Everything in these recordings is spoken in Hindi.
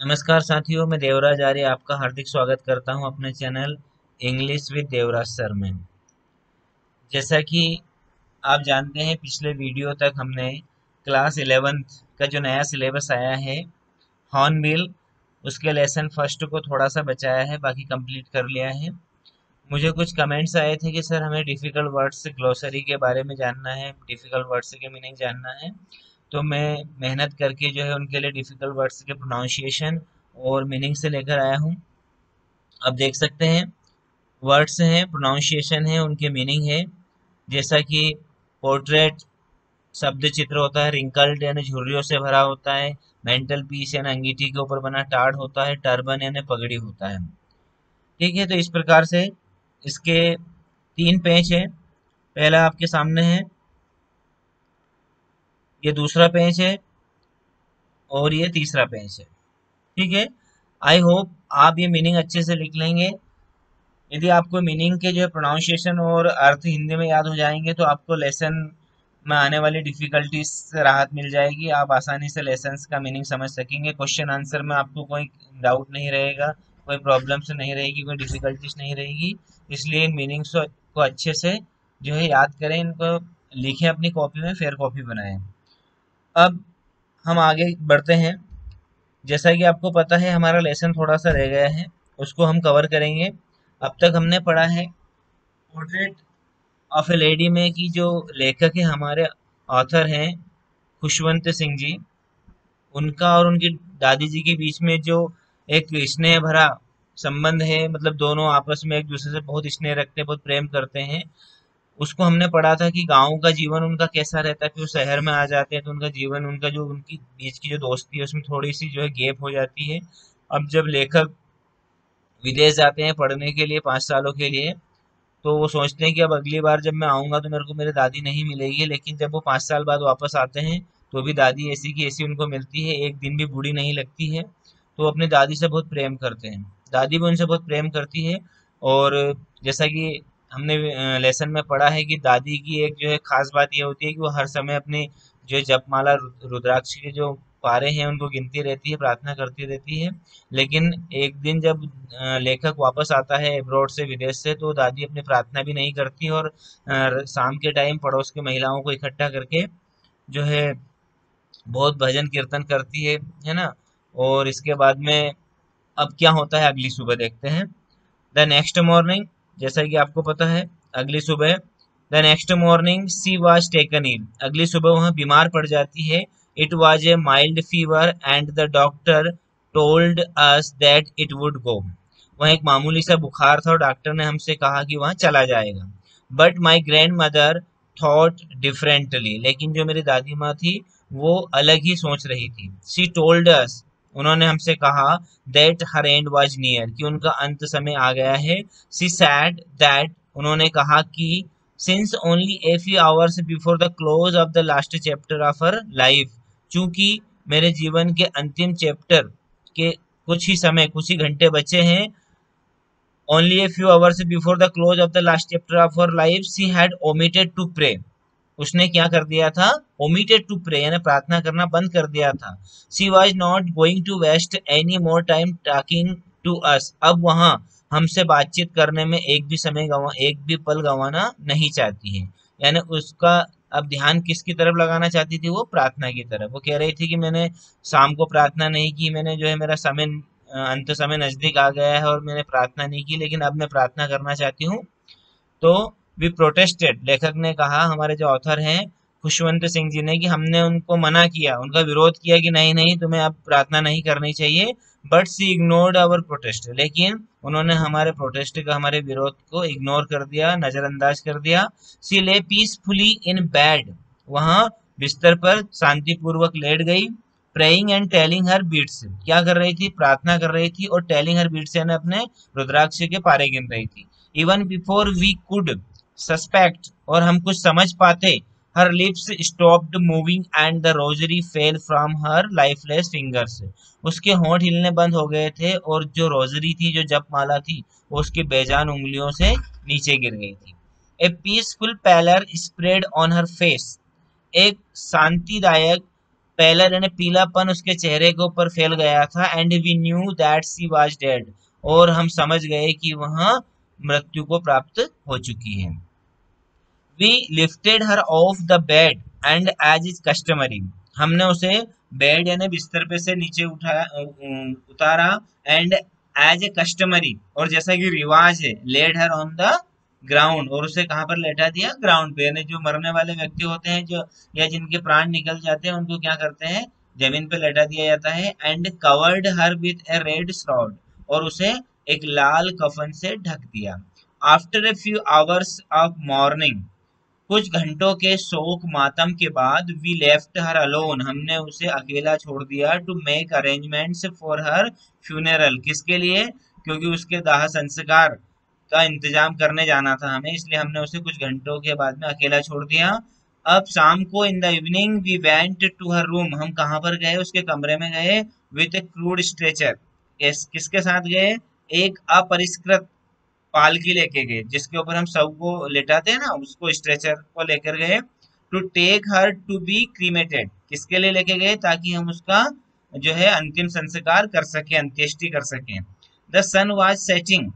नमस्कार साथियों, मैं देवराज आर्य आपका हार्दिक स्वागत करता हूं अपने channel English with Devraj sir में। जैसा कि आप जानते हैं, पिछले वीडियो तक हमने क्लास 11th का जो नया सिलेबस आया है हॉर्नबिल, उसके लेसन फर्स्ट को थोड़ा सा बचाया है, बाकी कंप्लीट कर लिया है। मुझे कुछ कमेंट्स आए थे कि सर हमें डिफ़िकल्ट वर्ड्स ग्लोसरी के बारे में जानना है, डिफ़िकल्ट वर्ड्स के मीनिंग जानना है। तो मैं मेहनत करके जो है उनके लिए डिफ़िकल्ट वर्ड्स के प्रोनाउंसिएशन और मीनिंग से लेकर आया हूँ। अब देख सकते हैं, वर्ड्स हैं, प्रोनाउंसिएशन है, उनके मीनिंग है। जैसा कि पोर्ट्रेट शब्द चित्र होता है, रिंकल्ड यानी झुर्रियों से भरा होता है, मेंटल पीस यानी अंगीठी के ऊपर बना टाड़ होता है, टर्बन यानी पगड़ी होता है। ठीक है, तो इस प्रकार से इसके तीन पेज है। पहला आपके सामने है, ये दूसरा पेज है और ये तीसरा पेज है। ठीक है, आई होप आप ये मीनिंग अच्छे से लिख लेंगे। यदि आपको मीनिंग के जो है प्रोनाउंसिएशन और अर्थ हिंदी में याद हो जाएंगे तो आपको लेसन में आने वाली डिफिकल्टीज से राहत मिल जाएगी। आप आसानी से लेसन्स का मीनिंग समझ सकेंगे। क्वेश्चन आंसर में आपको कोई डाउट नहीं रहेगा, कोई प्रॉब्लम्स नहीं रहेगी, कोई डिफिकल्टीज नहीं रहेगी। इसलिए इन मीनिंग्स को अच्छे से जो है याद करें, इनको लिखें अपनी कॉपी में, फेयर कॉपी बनाएं। अब हम आगे बढ़ते हैं। जैसा कि आपको पता है, हमारा लेसन थोड़ा सा रह गया है, उसको हम कवर करेंगे। अब तक हमने पढ़ा है पोर्ट्रेट ऑफ ए लेडी में कि जो लेखक है, हमारे ऑथर हैं खुशवंत सिंह जी। उनका और उनकी दादी जी के बीच में जो एक स्नेह भरा संबंध है, मतलब दोनों आपस में एक दूसरे से बहुत स्नेह रखते हैं, बहुत प्रेम करते हैं। उसको हमने पढ़ा था कि गांव का जीवन उनका कैसा रहता है, फिर वो शहर में आ जाते हैं तो उनका जीवन, उनका जो उनकी बीच की जो दोस्ती है उसमें थोड़ी सी जो है गैप हो जाती है। अब जब लेखक विदेश जाते हैं पढ़ने के लिए 5 सालों के लिए, तो वो सोचते हैं कि अब अगली बार जब मैं आऊंगा तो मेरे को मेरी दादी नहीं मिलेगी। लेकिन जब वो 5 साल बाद वापस आते हैं तो भी दादी ऐसी की ऐसी उनको मिलती है, एक दिन भी बूढ़ी नहीं लगती है। तो वो अपनी दादी से बहुत प्रेम करते हैं, दादी भी उनसे बहुत प्रेम करती है। और जैसा कि हमने लेसन में पढ़ा है कि दादी की एक जो है खास बात ये होती है कि वो हर समय अपनी जो जपमाला रुद्राक्ष के जो पारे हैं उनको गिनती रहती है, प्रार्थना करती रहती है। लेकिन एक दिन जब लेखक वापस आता है अब्रॉड से, विदेश से, तो दादी अपनी प्रार्थना भी नहीं करती और शाम के टाइम पड़ोस की महिलाओं को इकट्ठा करके जो है बहुत भजन कीर्तन करती है ना। और इसके बाद में अब क्या होता है अगली सुबह देखते हैं। द नेक्स्ट मॉर्निंग, जैसा कि आपको पता है, अगली सुबह the next morning she was taken in, अगली सुबह वह बीमार पड़ जाती है। It was a mild fever and the doctor told us that it would go, वह एक मामूली सा बुखार था और डॉक्टर ने हमसे कहा कि वह चला जाएगा। But my grand mother thought differently, लेकिन जो मेरी दादी माँ थी वो अलग ही सोच रही थी। सी टोल्ड अस, उन्होंने हमसे कहा, that her and was near, कि उनका अंत समय आ गया है। सी सैड दैट, उन्होंने कहा कि since only a few hours before the close of the last chapter of her life, चूंकि मेरे जीवन के अंतिम चैप्टर के कुछ ही समय, कुछ ही घंटे बचे हैं, only a few hours before the close of the last chapter of her life she had omitted to pray, उसने क्या कर दिया था, ओमिटेड टू प्रे यानी प्रार्थना करना बंद कर दिया था। She was not going to waste any more time talking to us, अब वहां हमसे बातचीत करने में एक भी पल गंवाना नहीं चाहती है। यानी उसका अब ध्यान किसकी तरफ लगाना चाहती थी, वो प्रार्थना की तरफ। वो कह रही थी कि मैंने शाम को प्रार्थना नहीं की, मैंने जो है मेरा समय अंत समय नजदीक आ गया है और मैंने प्रार्थना नहीं की, लेकिन अब मैं प्रार्थना करना चाहती हूँ। तो वी प्रोटेस्टेड, लेखक ने कहा, हमारे जो ऑथर हैं खुशवंत सिंह जी ने, कि हमने उनको मना किया, उनका विरोध किया कि नहीं नहीं, तुम्हें अब प्रार्थना नहीं करनी चाहिए। But she ignored our protest, लेकिन उन्होंने हमारे प्रोटेस्ट का, हमारे विरोध को इग्नोर कर दिया, नजरअंदाज कर दिया। सी ले पीसफुली इन बेड, वहां बिस्तर पर शांतिपूर्वक लेट गई। Praying and telling her beads, क्या कर रही थी, प्रार्थना कर रही थी, और टेलिंग हर बीट्स यानी अपने रुद्राक्ष के पारे गिन रही थी। Even before we could suspect, और हम कुछ समझ पाते, her lips stopped moving and the rosary fell from her lifeless fingers, उसके होंठ हिलने बंद हो गए थे और जो रोजरी थी, जो जपमाला थी, वो उसकी बेजान उंगलियों से नीचे गिर गई थी। A peaceful pallor spread on her face, एक शांतिदायक पहला यानी पीलापन उसके चेहरे के ऊपर फैल गया था, and we knew that she was dead, और हम समझ गए कि वह मृत्यु को प्राप्त हो चुकी है। We lifted her off the bed and as is customary, हमने उसे बेड यानी बिस्तर पे से नीचे उतारा, एंड एज ए कस्टमरी, और जैसा कि रिवाज है, laid her on the ground, और उसे कहाँ पर लेटा दिया, ग्राउंड पे। यानी जो मरने वाले व्यक्ति होते हैं, जो या जिनके प्राण निकल जाते हैं, उनको क्या करते हैं, जमीन पे लेटा दिया जाता है। And covered her with A red shroud, और उसे एक लाल कफन से ढक दिया। After a few hours of morning, कुछ घंटों के शोक मातम के बाद, वी लेफ्ट हर अलोन, हमने उसे अकेला छोड़ दिया, to make arrangements for her funeral, किसके लिए, क्योंकि उसके दाह संस्कार का इंतजाम करने जाना था हमें, इसलिए हमने उसे कुछ घंटों के बाद में अकेला छोड़ दिया। अब शाम को in the evening we went to her room, हम कहाँ पर गए, उसके कमरे में गए, विथ ए क्रूड स्ट्रेचर, किसके साथ गए, एक अपरिष्कृत पालकी लेके गए, जिसके ऊपर हम सबको लेटाते हैं ना, उसको, स्ट्रेचर को लेकर गए। To take her to be cremated, किसके लिए लेके गए, ताकि हम उसका जो है अंतिम संस्कार कर सके, अंत्येष्टि कर सकें। द सन वाज सेटिंग,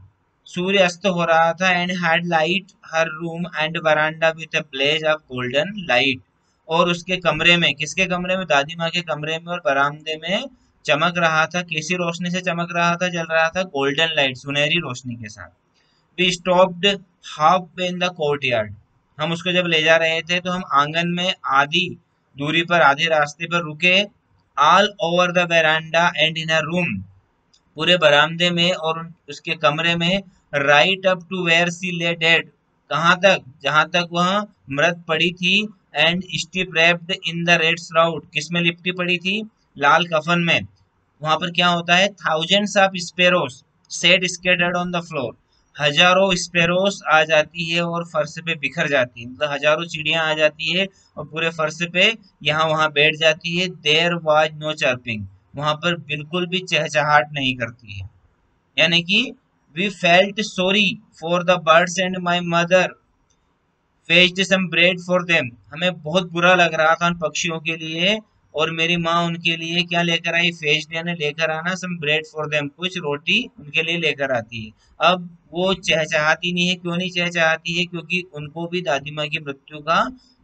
सूर्य अस्त हो रहा था, and had light her room and veranda with a blaze of golden light, और उसके कमरे में, किसके कमरे में, दादी माँ के कमरे में और बरामदे में चमक रहा था, कैसी रोशनी से चमक रहा था, जल रहा था, गोल्डन लाइट, सुनहरी रोशनी के साथ। We stopped half way in the courtyard, हम उसको जब ले जा रहे थे तो हम आंगन में आधी दूरी पर, आधे रास्ते पर रुके। All over the veranda and in a room, पूरे बरामदे में और उसके कमरे में, right up to where she lay dead, कहाँ तक, जहां तक वह मृत पड़ी थी, and steep wrapped in the red shroud, किसमें लिपटी पड़ी थी, लाल कफन में। वहां पर क्या होता है, thousands of sparrows set scattered on the floor, हजारों स्पेरोस आ जाती है और फर्श पे बिखर जाती है, मतलब हजारों चिड़ियां आ जाती है और पूरे फर्श पे यहाँ वहां बैठ जाती है। देयर वाज नो चर्पिंग, वहां पर बिल्कुल भी चहचहाट नहीं करती है। यानी कि we felt sorry for the birds and my mother fetched some bread for them, हमें बहुत बुरा लग रहा था उन पक्षियों के लिए, और मेरी माँ उनके लिए क्या लेकर आई, फेच्ड यानी लेकर आना, सम ब्रेड फॉर देम, कुछ रोटी उनके लिए लेकर आती है। अब वो चहचहाती नहीं है, क्यों नहीं चहचहाती है, क्योंकि उनको भी दादी माँ की मृत्यु का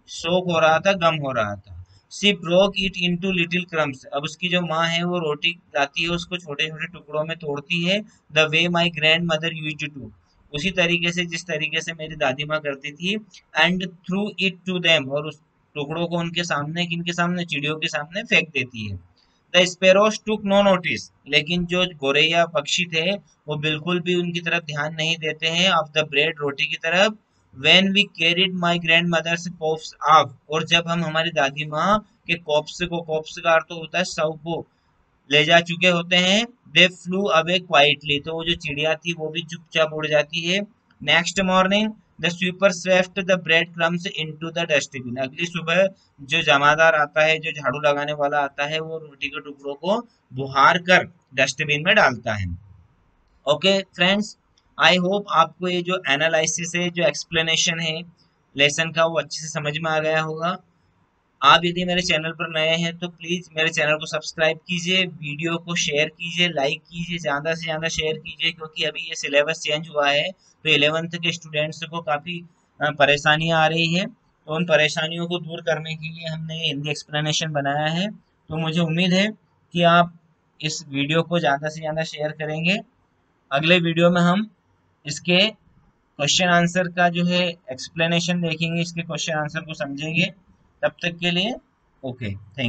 शोक हो रहा था, गम हो रहा था। She broke it into little crumbs, अब उसकी जो माँ है वो रोटी लाती है, उसको छोटे छोटे टुकड़ों में तोड़ती है। The way my grandmother used to, उसी तरीके से जिस तरीके से मेरी दादी माँ करती थी। And threw it to them, और उस टुकड़ों को उनके सामने, किनके सामने, चिड़ियों के सामने फेंक देती है। द स्पेरोस टुक नो नोटिस, लेकिन जो गोरैया पक्षी थे वो बिल्कुल भी उनकी तरफ ध्यान नहीं देते हैं, ऑफ द ब्रेड, रोटी की तरफ। When we carried my grandmother's corpse off, और जब हम हमारी दादी माँ के कॉप्स को, कॉप्स का अर्थ होता है शव को, ले जा चुके होते हैं, दे फ्लू अवे क्वाइटली, तो वो जो चिड़िया थी वो भी चुपचाप उड़ जाती है। Next morning the sweeper Swift the bread crumbs into the dustbin, अगली सुबह जो जमादार आता है, जो झाड़ू लगाने वाला आता है, वो रोटी के टुकड़ों को बुहार कर डस्टबिन में डालता है। ओके फ्रेंड्स, आई होप आपको ये जो एनालिसिस है, जो एक्सप्लेनेशन है लेसन का, वो अच्छे से समझ में आ गया होगा। आप यदि मेरे चैनल पर नए हैं तो प्लीज़ मेरे चैनल को सब्सक्राइब कीजिए, वीडियो को शेयर कीजिए, लाइक कीजिए, ज़्यादा से ज़्यादा शेयर कीजिए, क्योंकि अभी ये सिलेबस चेंज हुआ है तो 11th के स्टूडेंट्स को काफ़ी परेशानियाँ आ रही है, तो उन परेशानियों को दूर करने के लिए हमने ये हिंदी एक्सप्लेनेशन बनाया है। तो मुझे उम्मीद है कि आप इस वीडियो को ज़्यादा से ज़्यादा शेयर करेंगे। अगले वीडियो में हम इसके क्वेश्चन आंसर का जो है एक्सप्लेनेशन देखेंगे, इसके क्वेश्चन आंसर को समझेंगे। तब तक के लिए ओके, थैंक